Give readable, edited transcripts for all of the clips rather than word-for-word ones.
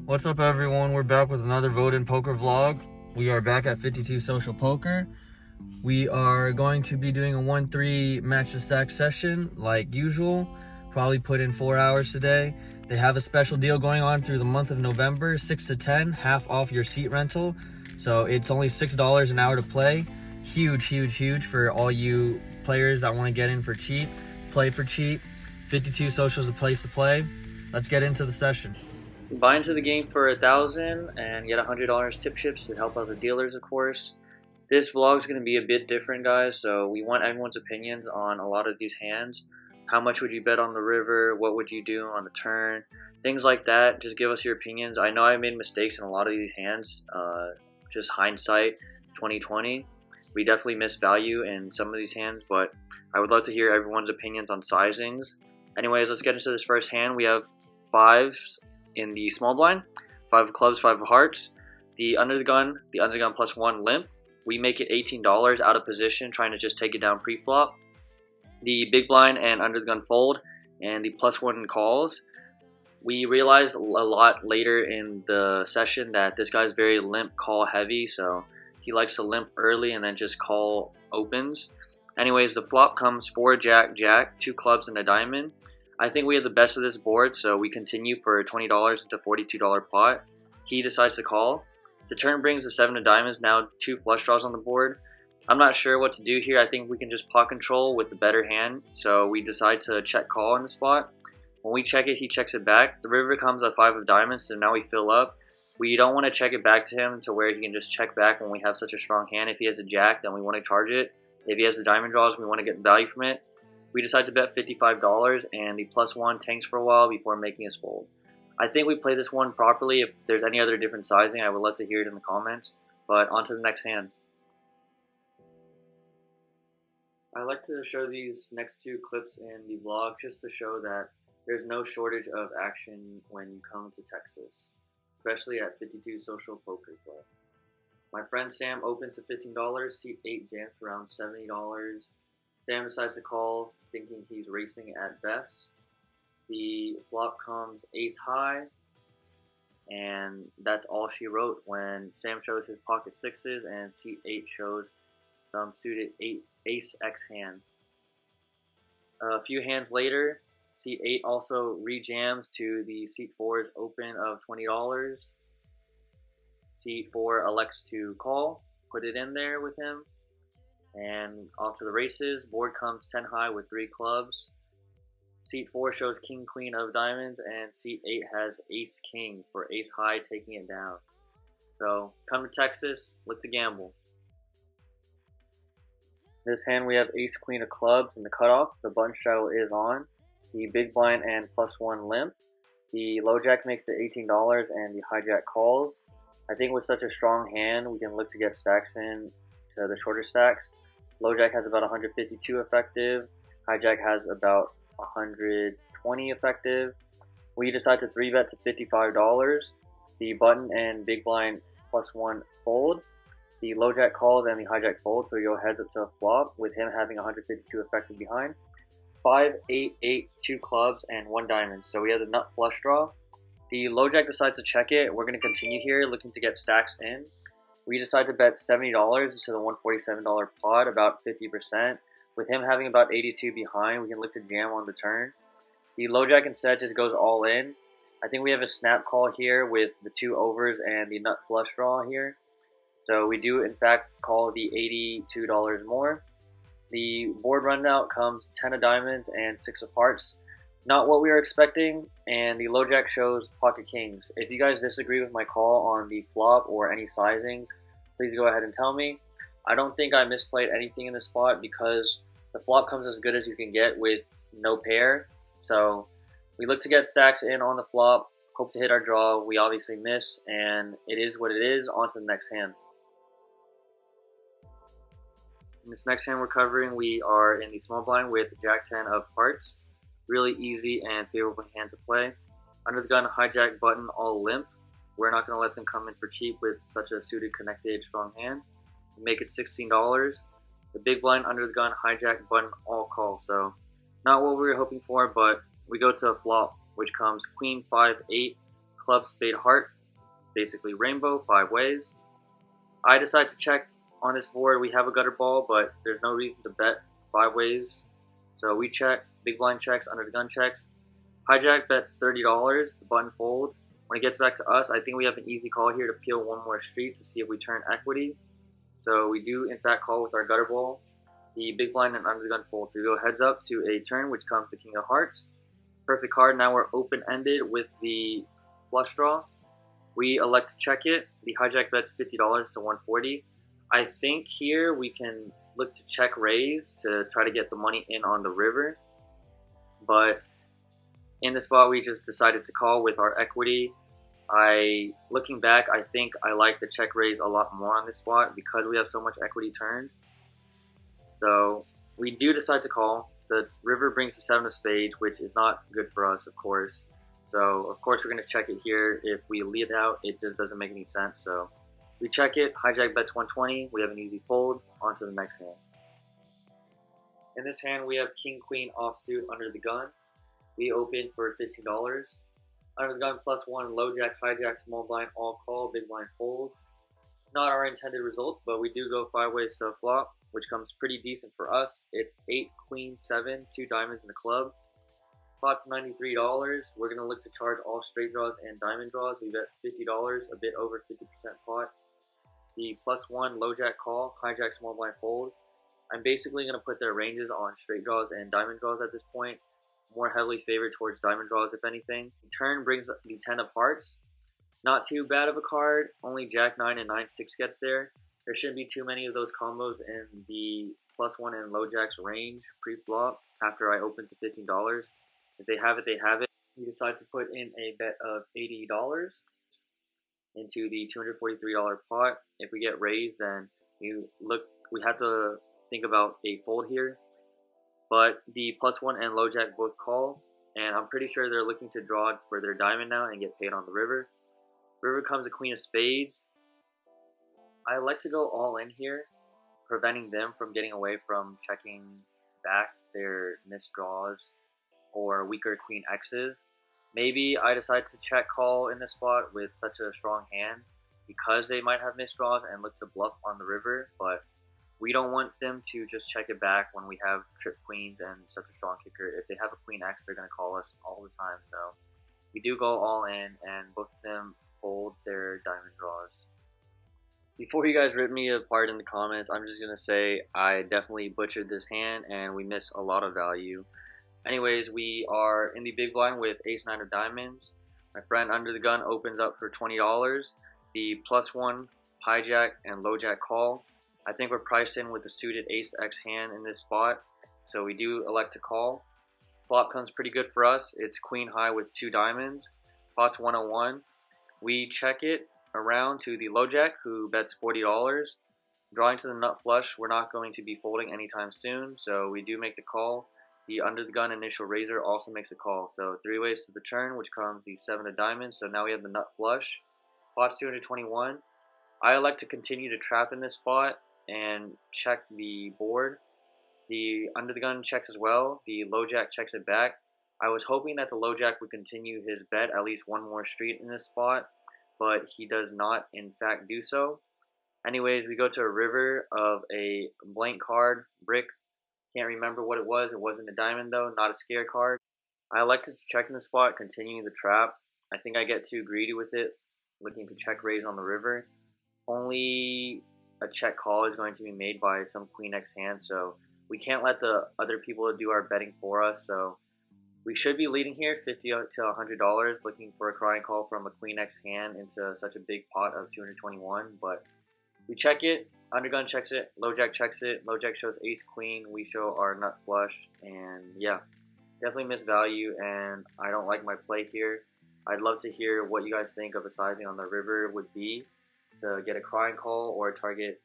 What's up, everyone? We're back with another Vodinh poker vlog. We are back at 52 Social Poker. We are going to be doing a 1-3 match to stack session like usual. Probably put in 4 hours today. They have a special deal going on through the month of November, 6 to 10, half off your seat rental. So it's only $6 an hour to play. Huge for all you players that want to get in for cheap, play for cheap. 52 Social is the place to play. Let's get into the session. Buy into the game for $1,000 and get $100 tip chips to help out the dealers, of course. This vlog is going to be a bit different, guys, so we want everyone's opinions on a lot of these hands. How much would you bet on the river? What would you do on the turn? Things like that. Just give us your opinions. I know I made mistakes in a lot of these hands. Just hindsight 2020. We definitely missed value in some of these hands, but I would love to hear everyone's opinions on sizings. Anyways, let's get into this first hand. We have fives in the small blind, 5 of clubs, 5 of hearts. The under the gun plus 1 limp. We make it $18 out of position, trying to just take it down pre-flop. The big blind and under the gun fold, and the +1 calls. We realized a lot later in the session that this guy's very limp call heavy, so he likes to limp early and then just call opens. Anyways, the flop comes 4 jack, 2 clubs and a diamond. I think we have the best of this board, so we continue for $20 into $42 pot. He decides to call. The turn brings the 7 of diamonds, now 2 flush draws on the board. I'm not sure what to do here. I think we can just pot control with the better hand, so we decide to check call in the spot. When we check it, he checks it back. The river comes a 5 of diamonds, so now we fill up. We don't want to check it back to him to where he can just check back when we have such a strong hand. If he has a jack, then we want to charge it. If he has the diamond draws, we want to get value from it. We decide to bet $55, and the +1 tanks for a while before making us fold. I think we play this one properly. If there's any other different sizing, I would love to hear it in the comments. But on to the next hand. I like to show these next 2 clips in the vlog just to show that there's no shortage of action when you come to Texas, especially at 52 Social Poker Club. My friend Sam opens to $15, seat 8 jams for around $70. Sam decides to call, thinking he's racing at best. The flop comes ace high, and that's all she wrote when Sam shows his pocket sixes and seat 8 shows some suited ace X hand. A few hands later, seat 8 also rejams to the seat 4's open of $20. Seat 4 elects to call, put it in there with him, and off to the races. Board comes 10 high with 3 clubs. Seat 4 shows king queen of diamonds, and seat 8 has ace king for ace high, taking it down. So come to Texas, let's gamble. This hand we have ace queen of clubs in the cutoff. The bunch straddle is on. The big blind and +1 limp. The low jack makes it $18, and the hijack calls. I think with such a strong hand, we can look to get stacks in to the shorter stacks. Low jack has about 152 effective. Hijack has about 120 effective. We decide to 3-bet to $55. The button and big blind +1 fold. The low jack calls and the hijack fold, so he goes heads up to a flop with him having 152 effective behind. 5, 8, 8, 2 clubs, and 1 diamond. So we have the nut flush draw. The low jack decides to check it. We're going to continue here, looking to get stacks in. We decide to bet $70 into the $147 pot, about 50%. With him having about 82 behind, we can look to jam on the turn. The low jack instead just goes all in. I think we have a snap call here with the 2 overs and the nut flush draw here. So we do in fact call the $82 more. The board rundown comes 10 of diamonds and 6 of hearts. Not what we were expecting, and the low jack shows pocket kings. If you guys disagree with my call on the flop or any sizings, please go ahead and tell me. I don't think I misplayed anything in this spot because the flop comes as good as you can get with no pair. So we look to get stacks in on the flop, hope to hit our draw. We obviously miss, and it is what it is. On to the next hand. In this next hand we're covering, we are in the small blind with Jack 10 of hearts. Really easy and favorable hand to play. Under the gun, hijack, button, all limp. We're not going to let them come in for cheap with such a suited, connected, strong hand. We make it $16. The big blind, under the gun, hijack, button, all call. So not what we were hoping for, but we go to a flop, which comes queen, 5, 8, club, spade, heart. basically rainbow, 5 ways. I decide to check on this board. We have a gutter ball, but there's no reason to bet 5 ways. So we check, big blind checks, under the gun checks. Hijack bets $30, the button folds. When it gets back to us, I think we have an easy call here to peel one more street to see if we turn equity. So we do in fact call with our gutter ball. The big blind and under the gun fold. So we go heads up to a turn, which comes to king of hearts. Perfect card. Now we're open-ended with the flush draw. We elect to check it. The hijack bets $50 to 140. I think here we can look to check raise to try to get the money in on the river. But in this spot, we just decided to call with our equity. Looking back, I think I like the check raise a lot more on this spot because we have so much equity turned. So we do decide to call. The river brings the 7 of spades, which is not good for us, of course. So of course we're going to check it here. If we lead out, it just doesn't make any sense. So we check it. Hijack bets 120. We have an easy fold. On to the next hand. In this hand, we have king, queen offsuit under the gun. We open for $15. Under the gun +1, low jack, hijack, small blind, all call, big blind folds. Not our intended results, but we do go 5 ways to a flop, which comes pretty decent for us. It's 8, queen, 7, 2 diamonds and a club. Pot's $93. We're going to look to charge all straight draws and diamond draws. We bet $50, a bit over 50% pot. The +1, low jack call, hijack, small blind fold. I'm basically going to put their ranges on straight draws and diamond draws at this point. More heavily favored towards diamond draws, if anything. The turn brings the 10 of hearts. Not too bad of a card. Only jack 9 and 9-6 gets there. There shouldn't be too many of those combos in the +1 and low jack's range pre-flop after I open to $15. If they have it, they have it. We decide to put in a bet of $80 into the $243 pot. If we get raised, then we have to think about a fold here. But the +1 and low jack both call, and I'm pretty sure they're looking to draw for their diamond now and get paid on the river. River comes a queen of spades. I like to go all in here, preventing them from getting away from checking back their missed draws or weaker queen X's. Maybe I decide to check call in this spot with such a strong hand because they might have missed draws and look to bluff on the river, but we don't want them to just check it back when we have trip queens and such a strong kicker. If they have a queen X, they're going to call us all the time. So we do go all in, and both of them fold their diamond draws. Before you guys rip me apart in the comments, I'm just going to say I definitely butchered this hand and we miss a lot of value. Anyways, we are in the big blind with ace-9 of diamonds. My friend under the gun opens up for $20. The +1, hijack, and low jack call. I think we're priced in with the suited ace-X hand in this spot, so we do elect to call. Flop comes pretty good for us. It's queen high with 2 diamonds. Pot's 101. We check it around to the low jack, who bets $40. Drawing to the nut flush, we're not going to be folding anytime soon, so we do make the call. The under the gun initial raiser also makes a call. So 3 ways to the turn, which comes the 7 of diamonds. So now we have the nut flush. Pot's 221. I elect to continue to trap in this spot and check the board. The under the gun checks as well. The low jack checks it back. I was hoping that the low jack would continue his bet at least one more street in this spot, but he does not in fact do so. Anyways, we go to a river of a blank card, brick. Can't remember what it was. It wasn't a diamond though, not a scare card. I elected to check in the spot, continuing the trap. I think I get too greedy with it, looking to check raise on the river. Only a check call is going to be made by some queen X hand, so we can't let the other people do our betting for us. So we should be leading here $50 to $100, looking for a crying call from a queen X hand into such a big pot of 221. But we check it, undergun checks it, low jack checks it, low jack shows ace queen, we show our nut flush, and yeah, definitely miss value, and I don't like my play here. I'd love to hear what you guys think of a sizing on the river would be to get a crying call or target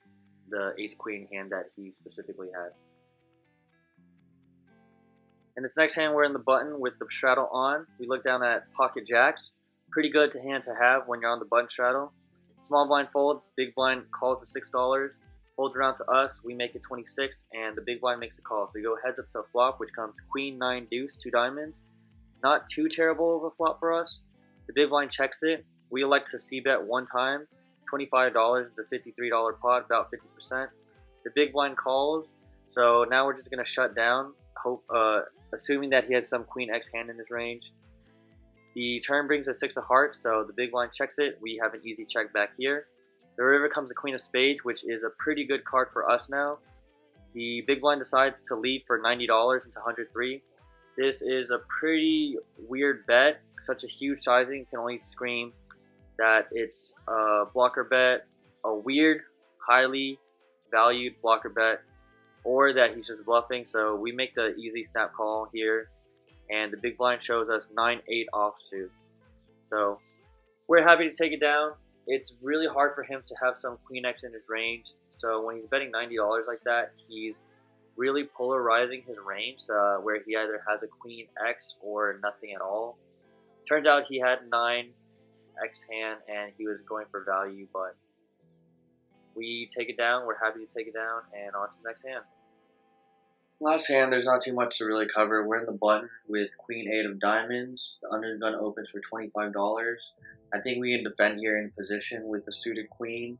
the ace queen hand that he specifically had. In this next hand, we're in the button with the straddle on. We look down at pocket jacks. Pretty good to hand to have when you're on the button straddle. Small blind folds, big blind calls to $6. Folds around to us, we make it 26, and the big blind makes a call. So you go heads up to a flop, which comes queen, 9, deuce, 2 diamonds. Not too terrible of a flop for us. The big blind checks it. We elect to c-bet one time, $25 into $53 pot, about 50%. The big blind calls, so now we're just going to shut down, assuming that he has some queen X hand in his range. The turn brings a 6 of hearts, so the big blind checks it. We have an easy check back here. The river comes a queen of spades, which is a pretty good card for us now. The big blind decides to lead for $90 into 103. This is a pretty weird bet. Such a huge sizing can only scream that it's a blocker bet, a weird, highly valued blocker bet, or that he's just bluffing. So we make the easy snap call here, and the big blind shows us 9-8 offsuit. So we're happy to take it down. It's really hard for him to have some queen X in his range. So when he's betting $90 like that, he's really polarizing his range, where he either has a queen X or nothing at all. Turns out he had 9 X hand and he was going for value, but we take it down. We're happy to take it down, and on to the next hand. Last hand, there's not too much to really cover. We're in the button with queen 8 of diamonds. The under the gun opens for $25. I think we can defend here in position with the suited queen.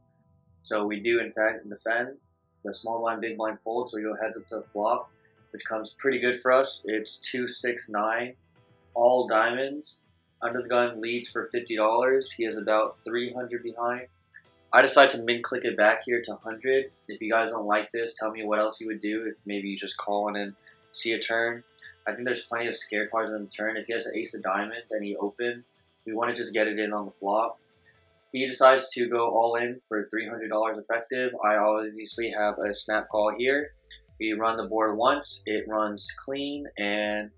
So we do in fact defend. The small blind, big blind folds, so we go heads up to the flop, which comes pretty good for us. It's 2-6-9, all diamonds. Under the gun leads for $50. He is about 300 behind. I decide to min click it back here to 100. If you guys don't like this, tell me what else you would do. If maybe you just call in and see a turn. I think there's plenty of scare cards on the turn. If he has an ace of diamonds and he open, we want to just get it in on the flop. He decides to go all in for $300 effective. I obviously have a snap call here. We run the board once, it runs clean, and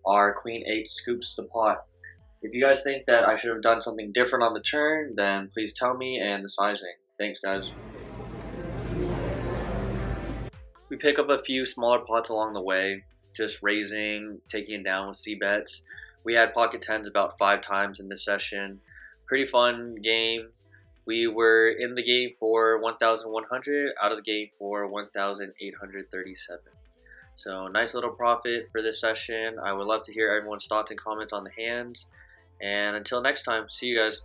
our queen 8 scoops the pot. If you guys think that I should have done something different on the turn, then please tell me, and the sizing. Thanks, guys. We pick up a few smaller pots along the way, just raising, taking it down with c-bets. We had pocket tens about 5 times in this session. Pretty fun game. We were in the game for 1,100, out of the game for 1,837. So nice little profit for this session. I would love to hear everyone's thoughts and comments on the hands. And until next time, see you guys.